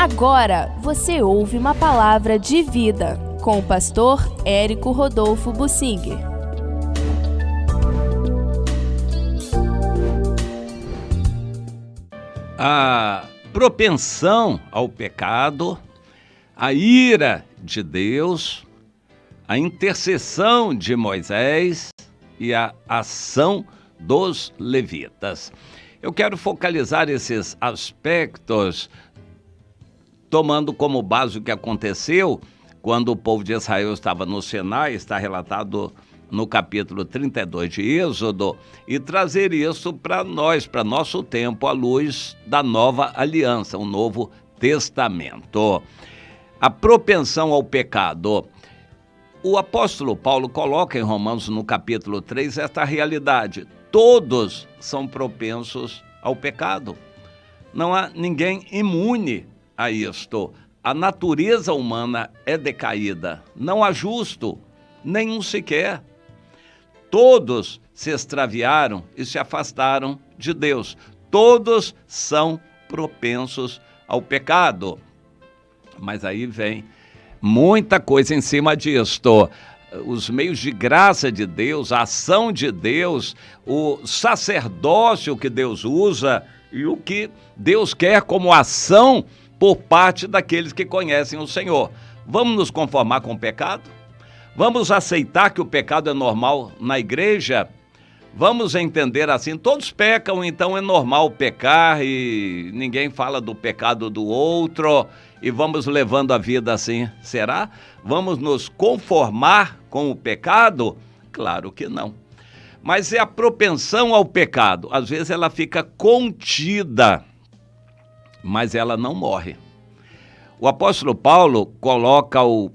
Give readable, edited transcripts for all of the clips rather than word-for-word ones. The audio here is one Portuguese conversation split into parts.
Agora você ouve uma palavra de vida com o pastor Érico Rodolfo Bussinger. A propensão ao pecado, a ira de Deus, a intercessão de Moisés e a ação dos levitas. Eu quero focalizar esses aspectos tomando como base o que aconteceu quando o povo de Israel estava no Sinai, está relatado no capítulo 32 de Êxodo, e trazer isso para nós, para nosso tempo, à luz da nova aliança, o Novo Testamento. A propensão ao pecado. O apóstolo Paulo coloca em Romanos, no capítulo 3, esta realidade. Todos são propensos ao pecado. Não há ninguém imune a isto. A natureza humana é decaída. Não há justo, nenhum sequer. Todos se extraviaram e se afastaram de Deus. Todos são propensos ao pecado. Mas aí vem muita coisa em cima disto. Os meios de graça de Deus, a ação de Deus, o sacerdócio que Deus usa e o que Deus quer como ação por parte daqueles que conhecem o Senhor. Vamos nos conformar com o pecado? Vamos aceitar que o pecado é normal na igreja? Vamos entender assim, todos pecam, então é normal pecar e ninguém fala do pecado do outro e vamos levando a vida assim, será? Vamos nos conformar com o pecado? Claro que não. Mas é a propensão ao pecado, às vezes ela fica contida, mas ela não morre. O apóstolo Paulo coloca o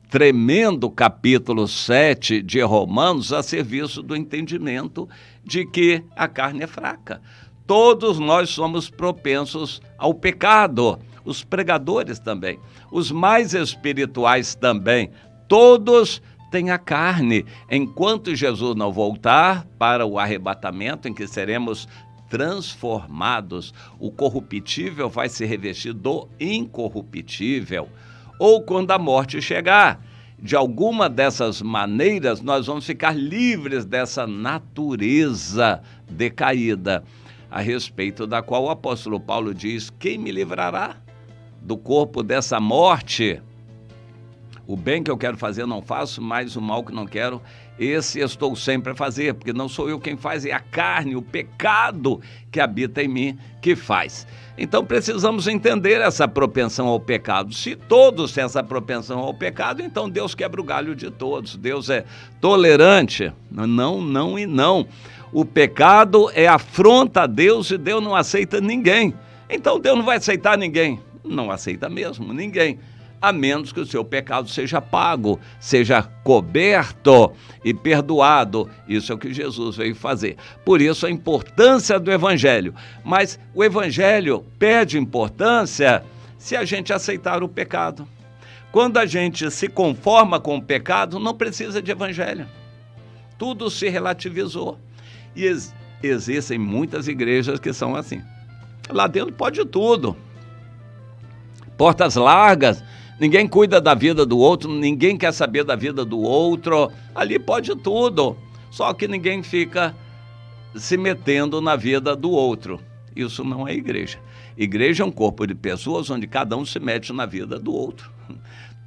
tremendo capítulo 7 de Romanos a serviço do entendimento de que a carne é fraca. Todos nós somos propensos ao pecado, os pregadores também, os mais espirituais também, todos têm a carne. Enquanto Jesus não voltar para o arrebatamento, em que seremos transformados, o corruptível vai se revestir do incorruptível. Ou quando a morte chegar, de alguma dessas maneiras, nós vamos ficar livres dessa natureza decaída, a respeito da qual o apóstolo Paulo diz: quem me livrará do corpo dessa morte? O bem que eu quero fazer não faço, mas o mal que não quero, esse estou sempre a fazer, porque não sou eu quem faz, é a carne, o pecado que habita em mim que faz. Então precisamos entender essa propensão ao pecado. Se todos têm essa propensão ao pecado, então Deus quebra o galho de todos. Deus é tolerante. Não, não e não. O pecado é afronta a Deus e Deus não aceita ninguém. Então Deus não vai aceitar ninguém. Não aceita mesmo ninguém, a menos que o seu pecado seja pago, seja coberto e perdoado. Isso é o que Jesus veio fazer. Por isso a importância do Evangelho. Mas o Evangelho perde importância se a gente aceitar o pecado. Quando a gente se conforma com o pecado, não precisa de Evangelho. Tudo se relativizou. E existem muitas igrejas que são assim. Lá dentro pode tudo. Portas largas. Ninguém cuida da vida do outro, ninguém quer saber da vida do outro. Ali pode tudo, só que ninguém fica se metendo na vida do outro. Isso não é igreja. Igreja é um corpo de pessoas onde cada um se mete na vida do outro.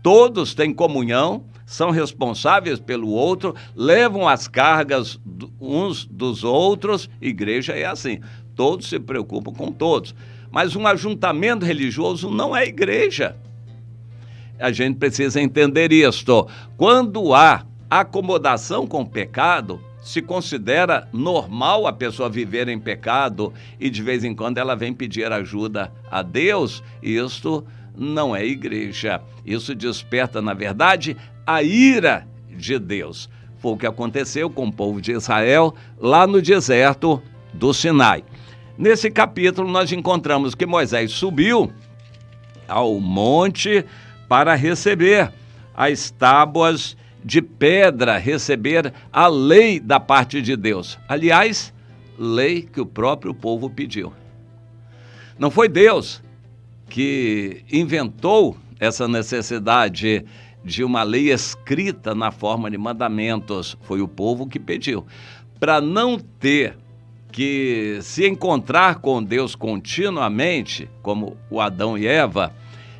Todos têm comunhão, são responsáveis pelo outro, levam as cargas uns dos outros. Igreja é assim, todos se preocupam com todos. Mas um ajuntamento religioso não é igreja. A gente precisa entender isto. Quando há acomodação com o pecado, se considera normal a pessoa viver em pecado e de vez em quando ela vem pedir ajuda a Deus. Isto não é igreja. Isso desperta, na verdade, a ira de Deus. Foi o que aconteceu com o povo de Israel lá no deserto do Sinai. Nesse capítulo nós encontramos que Moisés subiu ao monte para receber as tábuas de pedra, receber a lei da parte de Deus. Aliás, lei que o próprio povo pediu. Não foi Deus que inventou essa necessidade de uma lei escrita na forma de mandamentos. Foi o povo que pediu. Para não ter que se encontrar com Deus continuamente, como o Adão e Eva,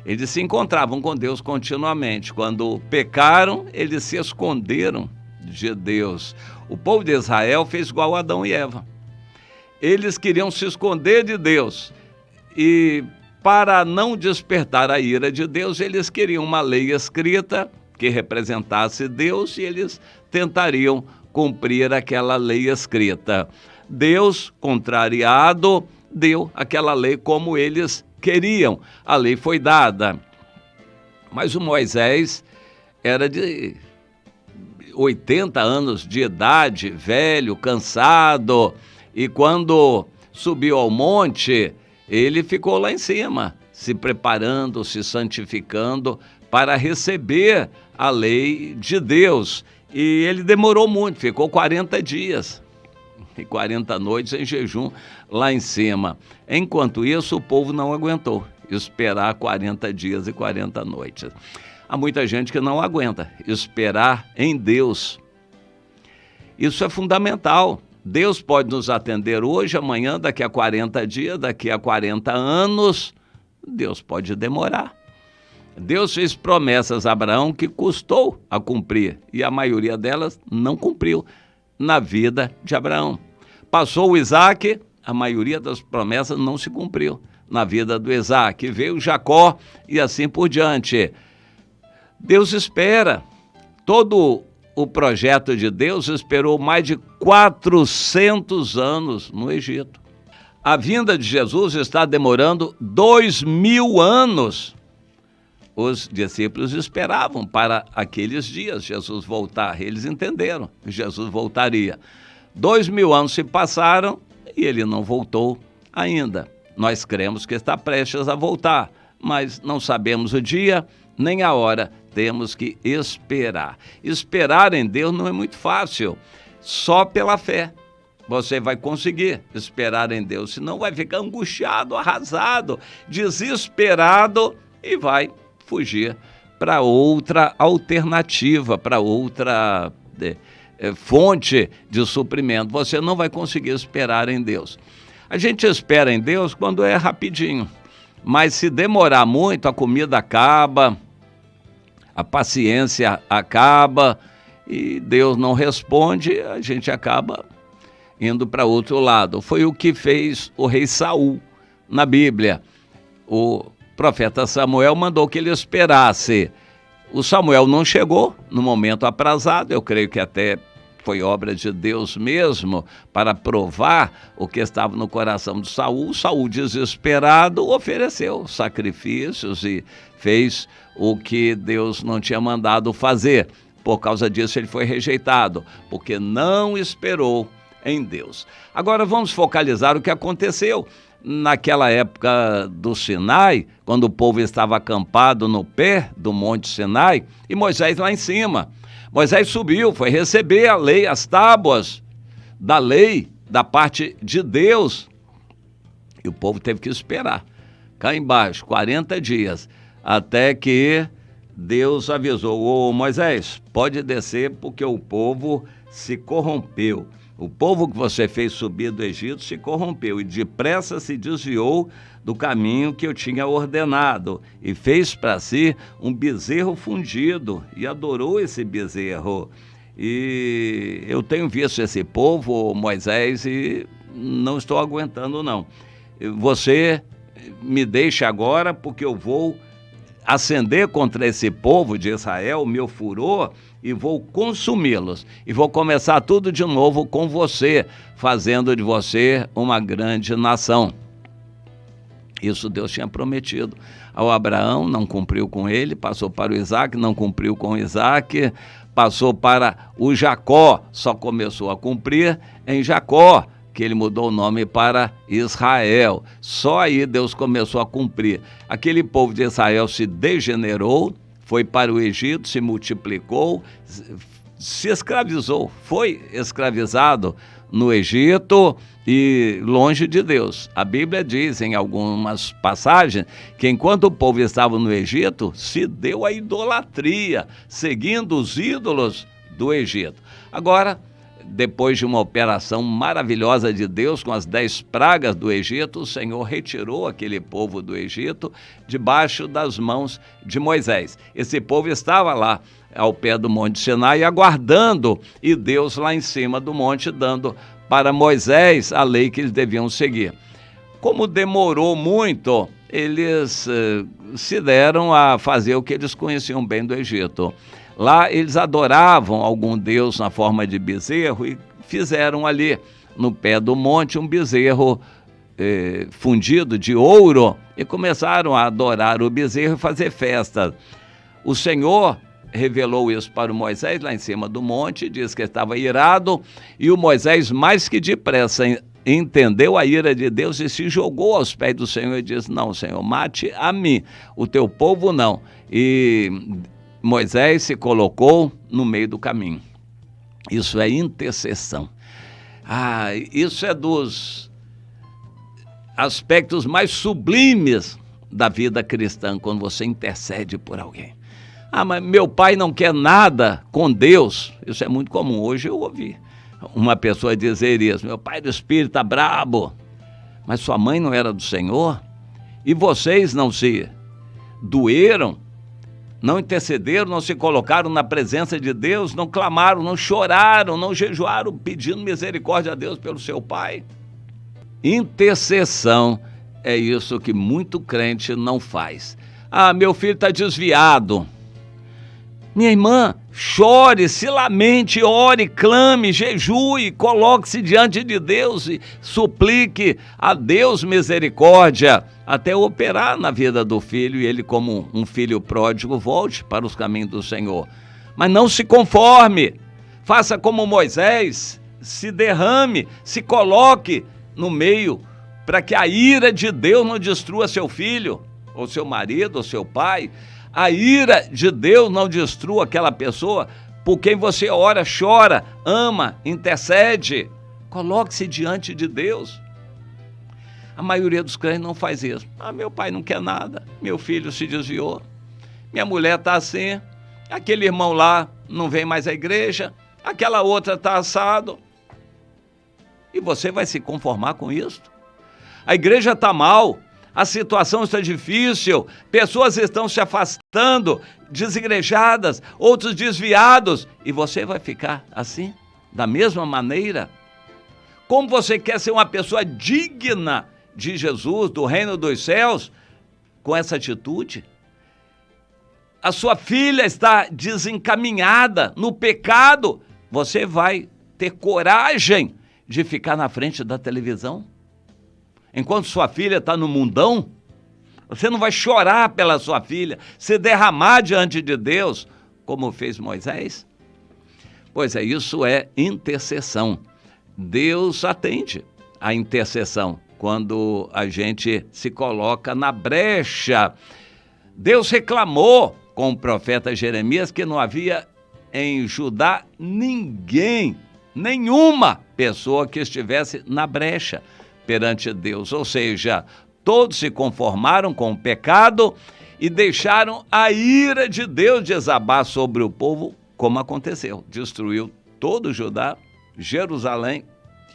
eles se encontravam com Deus continuamente. Quando pecaram, eles se esconderam de Deus. O povo de Israel fez igual a Adão e Eva. Eles queriam se esconder de Deus e, para não despertar a ira de Deus, eles queriam uma lei escrita que representasse Deus e eles tentariam cumprir aquela lei escrita. Deus, contrariado, deu aquela lei como eles queriam. A lei foi dada. Mas o Moisés era de 80 anos de idade, velho, cansado, e quando subiu ao monte, ele ficou lá em cima, se preparando, se santificando para receber a lei de Deus. E ele demorou muito, ficou 40 dias e 40 noites em jejum lá em cima. Enquanto isso, o povo não aguentou esperar 40 dias e 40 noites. Há muita gente que não aguenta esperar em Deus. Isso é fundamental. Deus pode nos atender hoje, amanhã, daqui a 40 dias, daqui a 40 anos. Deus pode demorar. Deus fez promessas a Abraão que custou a cumprir, e a maioria delas não cumpriu na vida de Abraão. Passou o Isaac, a maioria das promessas não se cumpriu na vida do Isaac. Veio Jacó e assim por diante. Deus espera. Todo o projeto de Deus esperou mais de 400 anos no Egito. A vinda de Jesus está demorando 2000 anos. Os discípulos esperavam para aqueles dias Jesus voltar. Eles entenderam que Jesus voltaria. 2000 anos se passaram e ele não voltou ainda. Nós cremos que está prestes a voltar, mas não sabemos o dia nem a hora. Temos que esperar. Esperar em Deus não é muito fácil. Só pela fé você vai conseguir esperar em Deus. Senão vai ficar angustiado, arrasado, desesperado e vai fugir para outra alternativa, para outra fonte de suprimento. Você não vai conseguir esperar em Deus. A gente espera em Deus quando é rapidinho, mas se demorar muito, a comida acaba, a paciência acaba e Deus não responde, a gente acaba indo para outro lado. Foi o que fez o rei Saul na Bíblia. O profeta Samuel mandou que ele esperasse. O Samuel não chegou no momento aprazado, eu creio que até foi obra de Deus mesmo, para provar o que estava no coração de Saul. Saul, desesperado, ofereceu sacrifícios e fez o que Deus não tinha mandado fazer. Por causa disso ele foi rejeitado, porque não esperou em Deus. Agora vamos focalizar o que aconteceu naquela época do Sinai, quando o povo estava acampado no pé do Monte Sinai e Moisés lá em cima. Moisés subiu, foi receber a lei, as tábuas da lei da parte de Deus. E o povo teve que esperar cá embaixo, 40 dias, até que Deus avisou: ô Moisés, pode descer porque o povo se corrompeu. O povo que você fez subir do Egito se corrompeu e depressa se desviou do caminho que eu tinha ordenado e fez para si um bezerro fundido e adorou esse bezerro. E eu tenho visto esse povo, Moisés, e não estou aguentando não. Você me deixa agora porque eu vou acender contra esse povo de Israel o meu furor e vou consumi-los. E vou começar tudo de novo com você, fazendo de você uma grande nação. Isso Deus tinha prometido ao Abraão, não cumpriu com ele, passou para o Isaac, não cumpriu com o Isaac, passou para o Jacó, só começou a cumprir em Jacó, que ele mudou o nome para Israel. Só aí Deus começou a cumprir. Aquele povo de Israel se degenerou, foi para o Egito, se multiplicou, se escravizou, foi escravizado no Egito e longe de Deus. A Bíblia diz em algumas passagens que enquanto o povo estava no Egito, se deu a idolatria, seguindo os ídolos do Egito. Agora, depois de uma operação maravilhosa de Deus com as 10 pragas do Egito, o Senhor retirou aquele povo do Egito debaixo das mãos de Moisés. Esse povo estava lá ao pé do Monte Sinai aguardando, e Deus lá em cima do monte dando para Moisés a lei que eles deviam seguir. Como demorou muito, eles se deram a fazer o que eles conheciam bem do Egito. Lá eles adoravam algum deus na forma de bezerro e fizeram ali no pé do monte um bezerro fundido de ouro e começaram a adorar o bezerro e fazer festa. O Senhor revelou isso para o Moisés lá em cima do monte, diz que estava irado, e o Moisés mais que depressa entendeu a ira de Deus e se jogou aos pés do Senhor e disse: não, Senhor, mate a mim, o teu povo não. E Moisés se colocou no meio do caminho. Isso é intercessão. Isso é dos aspectos mais sublimes da vida cristã, quando você intercede por alguém. Mas meu pai não quer nada com Deus. Isso é muito comum. Hoje eu ouvi uma pessoa dizer isso: meu pai do Espírito está brabo. Mas sua mãe não era do Senhor? E vocês não se doeram? Não intercederam, não se colocaram na presença de Deus, não clamaram, não choraram, não jejuaram, pedindo misericórdia a Deus pelo seu pai? Intercessão é isso que muito crente não faz. Meu filho está desviado. Minha irmã, chore, se lamente, ore, clame, jejue, coloque-se diante de Deus e suplique a Deus misericórdia até operar na vida do filho e ele, como um filho pródigo, volte para os caminhos do Senhor. Mas não se conforme, faça como Moisés, se derrame, se coloque no meio para que a ira de Deus não destrua seu filho, ou seu marido, ou seu pai. A ira de Deus não destrua aquela pessoa por quem você ora, chora, ama, intercede. Coloque-se diante de Deus. A maioria dos crentes não faz isso. Meu pai não quer nada, meu filho se desviou, minha mulher está assim, aquele irmão lá não vem mais à igreja, aquela outra está assado. E você vai se conformar com isso? A igreja está mal, a situação está difícil, pessoas estão se afastando, desigrejadas, outros desviados, e você vai ficar assim, da mesma maneira? Como você quer ser uma pessoa digna de Jesus, do reino dos céus, com essa atitude? A sua filha está desencaminhada no pecado, você vai ter coragem de ficar na frente da televisão? Enquanto sua filha está no mundão, você não vai chorar pela sua filha, se derramar diante de Deus, como fez Moisés? Pois é, isso é intercessão. Deus atende a intercessão quando a gente se coloca na brecha. Deus reclamou com o profeta Jeremias que não havia em Judá ninguém, nenhuma pessoa que estivesse na brecha perante Deus, ou seja, todos se conformaram com o pecado e deixaram a ira de Deus desabar sobre o povo, como aconteceu. Destruiu todo Judá, Jerusalém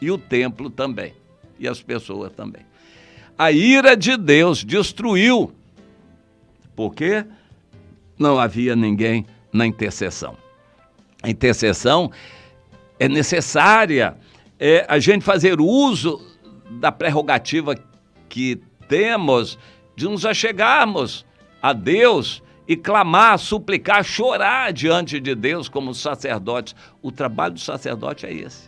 e o templo também, e as pessoas também. A ira de Deus destruiu, porque não havia ninguém na intercessão. A intercessão é necessária, a gente fazer uso da prerrogativa que temos de nos achegarmos a Deus e clamar, suplicar, chorar diante de Deus como sacerdotes. O trabalho do sacerdote é esse.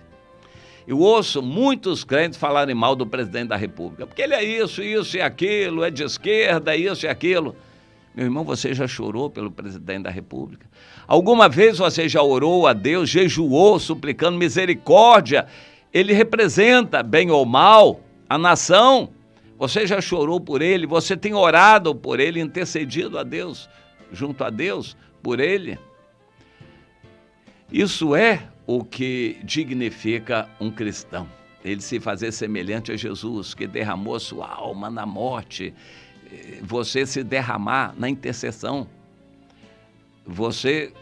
Eu ouço muitos crentes falarem mal do presidente da República, porque ele é isso e aquilo, é de esquerda, é isso e aquilo. Meu irmão, você já chorou pelo presidente da República? Alguma vez você já orou a Deus, jejuou, suplicando misericórdia? Ele representa, bem ou mal, a nação. Você já chorou por ele, você tem orado por ele, intercedido a Deus, junto a Deus, por ele. Isso é o que dignifica um cristão. Ele se fazer semelhante a Jesus, que derramou sua alma na morte. Você se derramar na intercessão. Você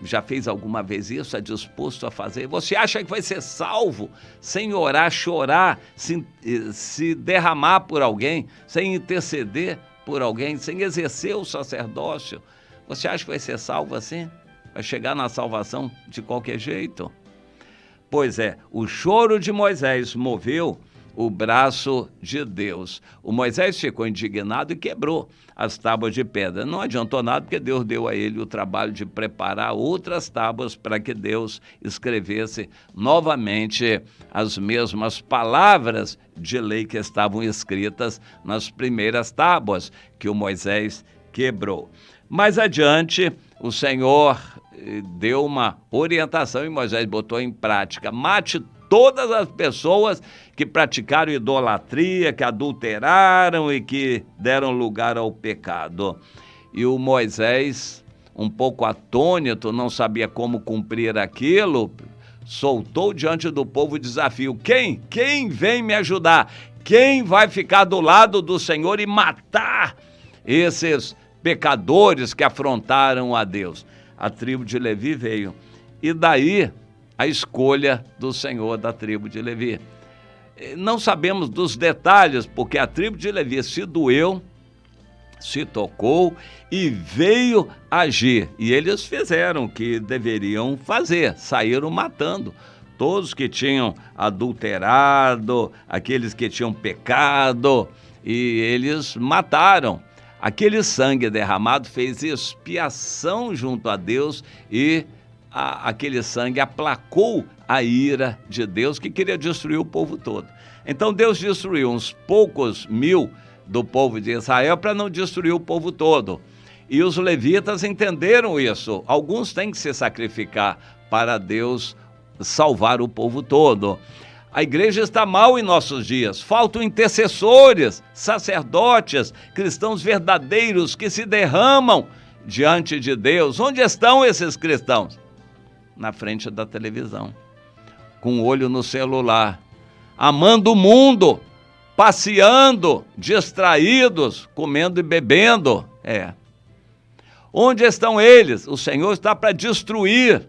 já fez alguma vez isso? É disposto a fazer? Você acha que vai ser salvo sem orar, chorar, se derramar por alguém, sem interceder por alguém, sem exercer o sacerdócio? Você acha que vai ser salvo assim? Vai chegar na salvação de qualquer jeito? Pois é, o choro de Moisés moveu o braço de Deus. O Moisés ficou indignado e quebrou as tábuas de pedra. Não adiantou nada, porque Deus deu a ele o trabalho de preparar outras tábuas para que Deus escrevesse novamente as mesmas palavras de lei que estavam escritas nas primeiras tábuas que o Moisés quebrou. Mais adiante, o Senhor deu uma orientação e Moisés botou em prática: mate todas as pessoas que praticaram idolatria, que adulteraram e que deram lugar ao pecado. E o Moisés, um pouco atônito, não sabia como cumprir aquilo, soltou diante do povo o desafio: Quem vem me ajudar? Quem vai ficar do lado do Senhor e matar esses pecadores que afrontaram a Deus? A tribo de Levi veio. E daí a escolha do Senhor da tribo de Levi. Não sabemos dos detalhes, porque a tribo de Levi se doeu, se tocou e veio agir. E eles fizeram o que deveriam fazer, saíram matando todos que tinham adulterado, aqueles que tinham pecado, e eles mataram. Aquele sangue derramado fez expiação junto a Deus e aquele sangue aplacou a ira de Deus, que queria destruir o povo todo. Então Deus destruiu uns poucos mil do povo de Israel para não destruir o povo todo. E os levitas entenderam isso. Alguns têm que se sacrificar para Deus salvar o povo todo. A igreja está mal em nossos dias, faltam intercessores, sacerdotes, cristãos verdadeiros que se derramam diante de Deus. Onde estão esses cristãos? Na frente da televisão, com o olho no celular, amando o mundo, passeando, distraídos, comendo e bebendo. Onde estão eles? O Senhor está para destruir.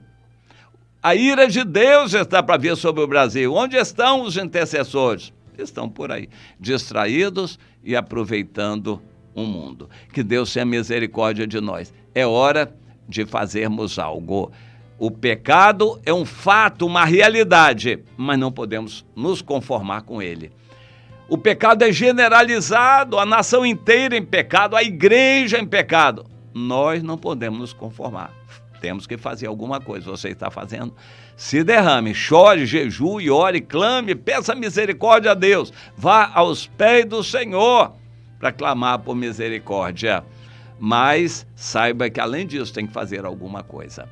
A ira de Deus está para vir sobre o Brasil. Onde estão os intercessores? Estão por aí, distraídos e aproveitando o mundo. Que Deus tenha misericórdia de nós. É hora de fazermos algo. O pecado é um fato, uma realidade, mas não podemos nos conformar com ele. O pecado é generalizado, a nação inteira em pecado, a igreja em pecado. Nós não podemos nos conformar. Temos que fazer alguma coisa. Você está fazendo? Se derrame, chore, jejue, ore, clame, peça misericórdia a Deus. Vá aos pés do Senhor para clamar por misericórdia. Mas saiba que além disso tem que fazer alguma coisa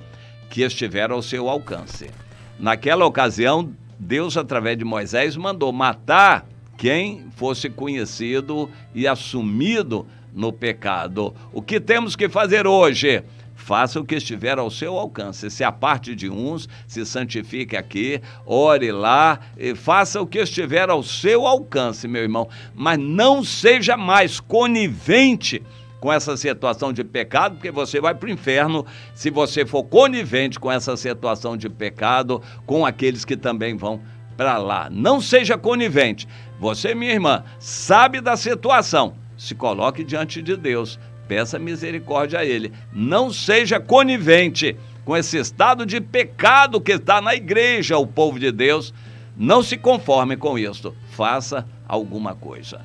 que estiver ao seu alcance. Naquela ocasião, Deus, através de Moisés, mandou matar quem fosse conhecido e assumido no pecado. O que temos que fazer hoje? Faça o que estiver ao seu alcance. Se aparte de uns, se santifique aqui, ore lá, e faça o que estiver ao seu alcance, meu irmão. Mas não seja mais conivente com essa situação de pecado, porque você vai para o inferno se você for conivente com essa situação de pecado, com aqueles que também vão para lá. Não seja conivente. Você, minha irmã, sabe da situação. Se coloque diante de Deus. Peça misericórdia a Ele. Não seja conivente com esse estado de pecado que está na igreja, o povo de Deus. Não se conforme com isso. Faça alguma coisa.